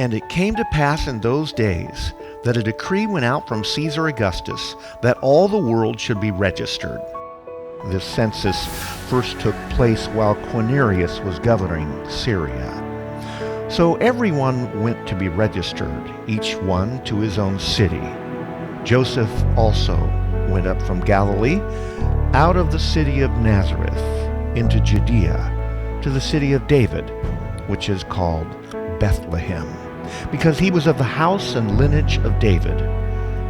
And it came to pass in those days that a decree went out from Caesar Augustus that all the world should be registered. This census first took place while Quirinius was governing Syria. So everyone went to be registered, each one to his own city. Joseph also went up from Galilee, out of the city of Nazareth, into Judea, to the city of David, which is called Bethlehem, because he was of the house and lineage of David,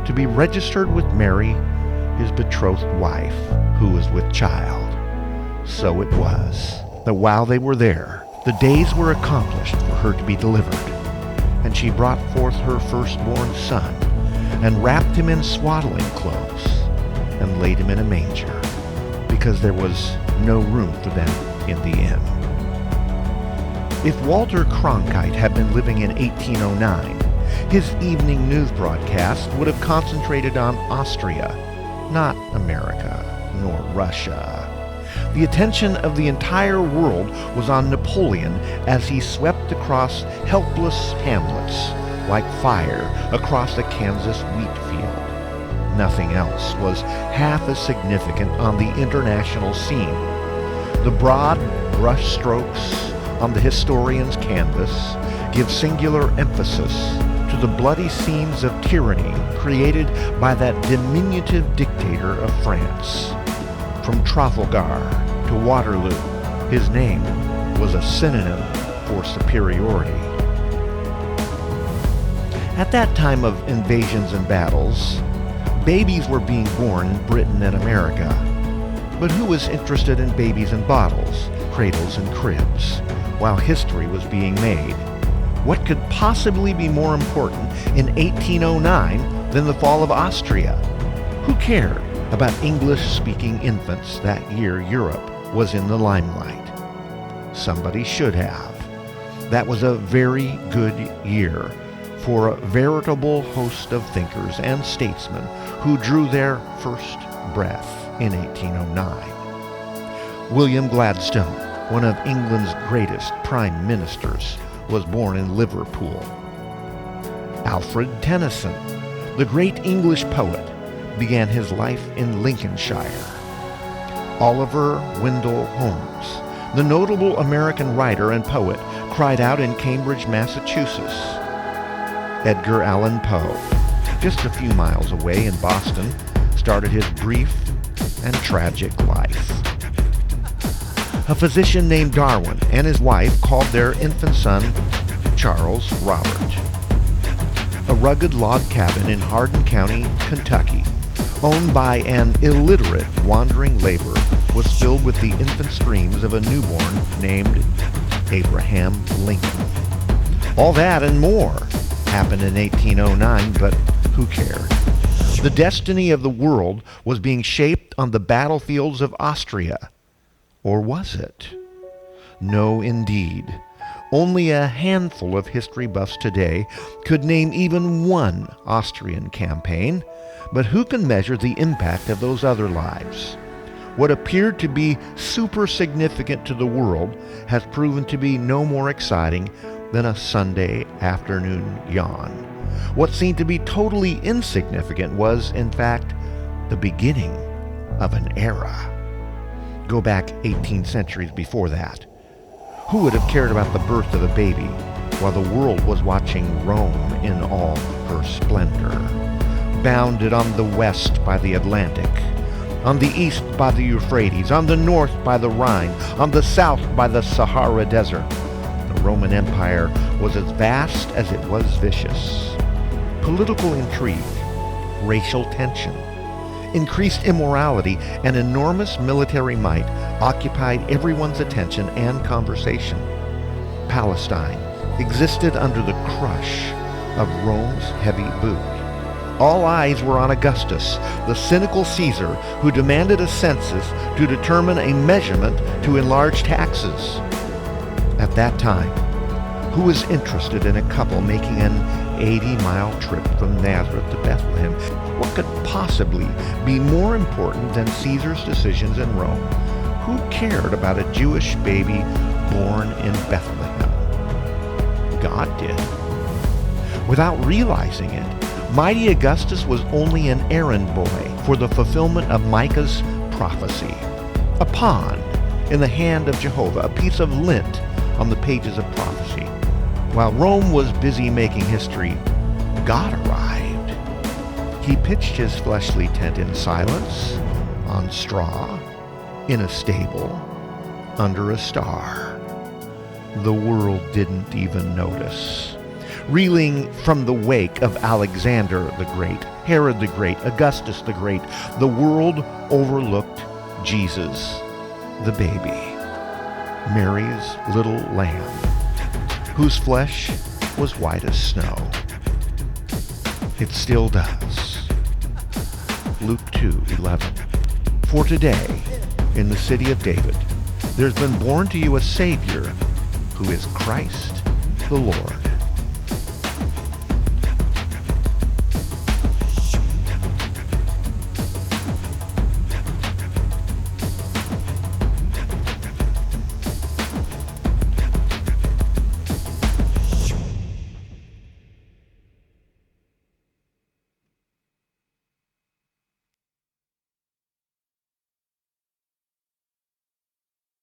to be registered with Mary, his betrothed wife, who was with child. So it was that while they were there, the days were accomplished for her to be delivered. And she brought forth her firstborn son, and wrapped him in swaddling clothes, and laid him in a manger, because there was no room for them in the inn. If Walter Cronkite had been living in 1809, his evening news broadcast would have concentrated on Austria, not America, nor Russia. The attention of the entire world was on Napoleon as he swept across helpless hamlets like fire across a Kansas wheat field. Nothing else was half as significant on the international scene. The broad brush strokes on the historian's canvas give singular emphasis to the bloody scenes of tyranny created by that diminutive dictator of France. From Trafalgar to Waterloo, his name was a synonym for superiority. At that time of invasions and battles, babies were being born in Britain and America. But who was interested in babies in bottles, cradles, and cribs, while history was being made? What could possibly be more important in 1809 than the fall of Austria? Who cared about English-speaking infants that year Europe was in the limelight? Somebody should have. That was a very good year for a veritable host of thinkers and statesmen who drew their first breath in 1809. William Gladstone, one of England's greatest prime ministers, was born in Liverpool. Alfred Tennyson, the great English poet, began his life in Lincolnshire. Oliver Wendell Holmes, the notable American writer and poet, cried out in Cambridge, Massachusetts. Edgar Allan Poe, just a few miles away in Boston, started his brief and tragic life. A physician named Darwin and his wife called their infant son Charles Robert. A rugged log cabin in Hardin County, Kentucky, owned by an illiterate wandering laborer, was filled with the infant screams of a newborn named Abraham Lincoln. All that and more happened in 1809, but who cared? The destiny of the world was being shaped on the battlefields of Austria. Or was it? No, indeed. Only a handful of history buffs today could name even one Austrian campaign, but who can measure the impact of those other lives? What appeared to be super significant to the world has proven to be no more exciting than a Sunday afternoon yawn. What seemed to be totally insignificant was, in fact, the beginning of an era. Go back 18 centuries before that. Who would have cared about the birth of a baby while the world was watching Rome in all her splendor? Bounded on the west by the Atlantic, on the east by the Euphrates, on the north by the Rhine, on the south by the Sahara Desert, the Roman Empire was as vast as it was vicious. Political intrigue, racial tension, increased immorality, and enormous military might occupied everyone's attention and conversation. Palestine existed under the crush of Rome's heavy boot. All eyes were on Augustus, the cynical Caesar who demanded a census to determine a measurement to enlarge taxes. At that time, who was interested in a couple making an 80-mile trip from Nazareth to Bethlehem? What could possibly be more important than Caesar's decisions in Rome? Who cared about a Jewish baby born in Bethlehem? God did. Without realizing it, mighty Augustus was only an errand boy for the fulfillment of Micah's prophecy. A pawn in the hand of Jehovah, a piece of lint on the pages of prophecy. While Rome was busy making history, God arrived. He pitched his fleshly tent in silence, on straw, in a stable, under a star. The world didn't even notice. Reeling from the wake of Alexander the Great, Herod the Great, Augustus the Great, the world overlooked Jesus, the baby, Mary's little lamb, whose flesh was white as snow. It still does. Luke 2:11. For today, in the city of David, there's been born to you a Savior, who is Christ the Lord.